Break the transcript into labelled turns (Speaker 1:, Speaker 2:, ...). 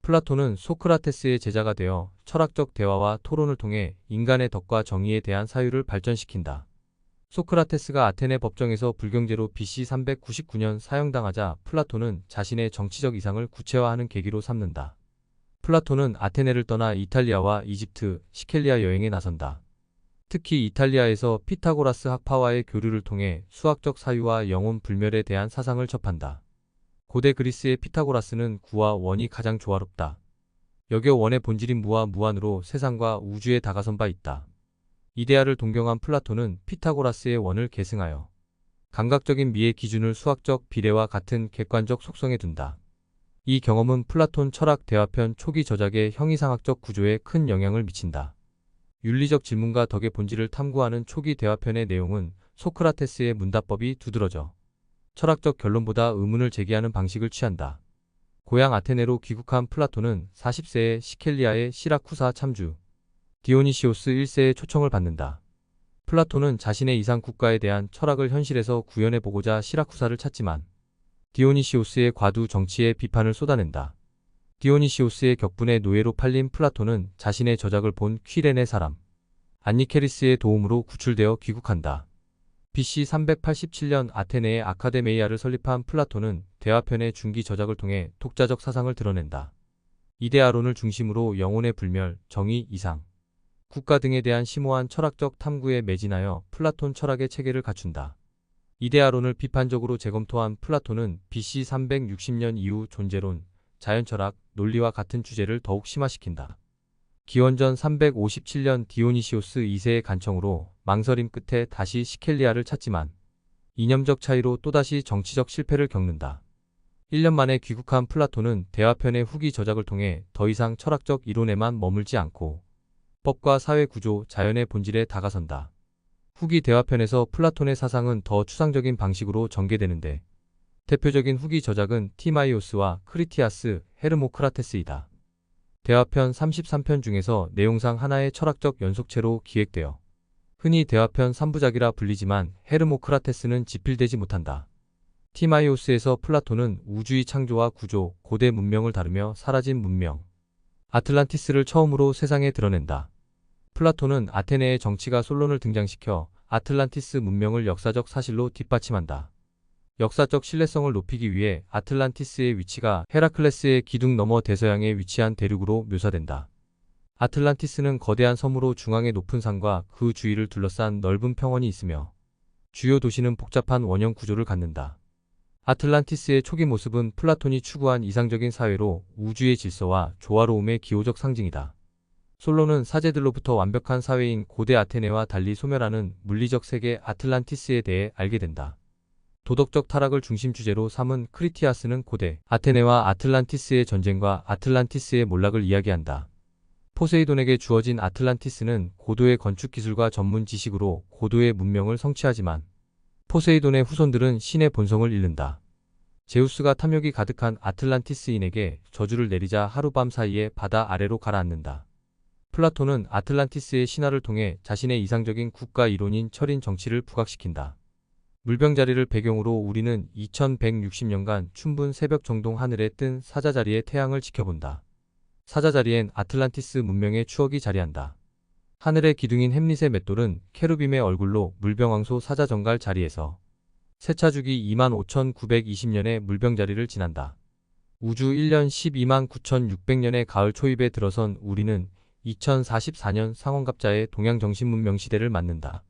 Speaker 1: 플라톤은 소크라테스의 제자가 되어 철학적 대화와 토론을 통해 인간의 덕과 정의에 대한 사유를 발전시킨다. 소크라테스가 아테네 법정에서 불경제로 BC 399년 사형당하자 플라톤은 자신의 정치적 이상을 구체화하는 계기로 삼는다. 플라톤은 아테네를 떠나 이탈리아와 이집트, 시켈리아 여행에 나선다. 특히 이탈리아에서 피타고라스 학파와의 교류를 통해 수학적 사유와 영혼 불멸에 대한 사상을 접한다. 고대 그리스의 피타고라스는 구와 원이 가장 조화롭다. 여겨 원의 본질인 무와 무한으로 세상과 우주에 다가선 바 있다. 이데아를 동경한 플라톤은 피타고라스의 원을 계승하여 감각적인 미의 기준을 수학적 비례와 같은 객관적 속성에 둔다. 이 경험은 플라톤 철학 대화편 초기 저작의 형이상학적 구조에 큰 영향을 미친다. 윤리적 질문과 덕의 본질을 탐구하는 초기 대화편의 내용은 소크라테스의 문답법이 두드러져 철학적 결론보다 의문을 제기하는 방식을 취한다. 고향 아테네로 귀국한 플라톤은 40세에 시켈리아의 시라쿠사 참주 디오니시오스 1세의 초청을 받는다. 플라톤은 자신의 이상 국가에 대한 철학을 현실에서 구현해보고자 시라쿠사를 찾지만 디오니시오스의 과두 정치에 비판을 쏟아낸다. 디오니시오스의 격분에 노예로 팔린 플라톤은 자신의 저작을 본 퀴렌의 사람 안니케리스의 도움으로 구출되어 귀국한다. BC 387년 아테네의 아카데메이아를 설립한 플라톤은 대화편의 중기 저작을 통해 독자적 사상을 드러낸다. 이데아론을 중심으로 영혼의 불멸, 정의, 이상, 국가 등에 대한 심오한 철학적 탐구에 매진하여 플라톤 철학의 체계를 갖춘다. 이데아론을 비판적으로 재검토한 플라톤은 BC 360년 이후 존재론, 자연철학, 논리와 같은 주제를 더욱 심화시킨다. 기원전 357년 디오니시오스 2세의 간청으로 망설임 끝에 다시 시켈리아를 찾지만 이념적 차이로 또다시 정치적 실패를 겪는다. 1년 만에 귀국한 플라톤은 대화편의 후기 저작을 통해 더 이상 철학적 이론에만 머물지 않고 법과 사회 구조, 자연의 본질에 다가선다. 후기 대화편에서 플라톤의 사상은 더 추상적인 방식으로 전개되는데 대표적인 후기 저작은 티마이오스와 크리티아스, 헤르모크라테스이다. 대화편 33편 중에서 내용상 하나의 철학적 연속체로 기획되어 흔히 대화편 3부작이라 불리지만 헤르모크라테스는 지필되지 못한다. 티마이오스에서 플라톤은 우주의 창조와 구조, 고대 문명을 다루며 사라진 문명, 아틀란티스를 처음으로 세상에 드러낸다. 플라톤은 아테네의 정치가 솔론을 등장시켜 아틀란티스 문명을 역사적 사실로 뒷받침한다. 역사적 신뢰성을 높이기 위해 아틀란티스의 위치가 헤라클레스의 기둥 너머 대서양에 위치한 대륙으로 묘사된다. 아틀란티스는 거대한 섬으로 중앙의 높은 산과 그 주위를 둘러싼 넓은 평원이 있으며 주요 도시는 복잡한 원형 구조를 갖는다. 아틀란티스의 초기 모습은 플라톤이 추구한 이상적인 사회로 우주의 질서와 조화로움의 기호적 상징이다. 솔론은 사제들로부터 완벽한 사회인 고대 아테네와 달리 소멸하는 물리적 세계 아틀란티스에 대해 알게 된다. 도덕적 타락을 중심 주제로 삼은 크리티아스는 고대 아테네와 아틀란티스의 전쟁과 아틀란티스의 몰락을 이야기한다. 포세이돈에게 주어진 아틀란티스는 고도의 건축 기술과 전문 지식으로 고도의 문명을 성취하지만 포세이돈의 후손들은 신의 본성을 잃는다. 제우스가 탐욕이 가득한 아틀란티스인에게 저주를 내리자 하룻밤 사이에 바다 아래로 가라앉는다. 플라톤은 아틀란티스의 신화를 통해 자신의 이상적인 국가 이론인 철인 정치를 부각시킨다. 물병자리를 배경으로 우리는 2160년간 춘분 새벽 정동 하늘에 뜬 사자자리의 태양을 지켜본다. 사자자리엔 아틀란티스 문명의 추억이 자리한다. 하늘의 기둥인 햄릿의 맷돌은 케루빔의 얼굴로 물병왕소 사자정갈 자리에서 세차주기 25,920년의 물병자리를 지난다. 우주 1년 129,600년의 가을 초입에 들어선 우리는 2044년 상원갑자의 동양정신문명 시대를 맞는다.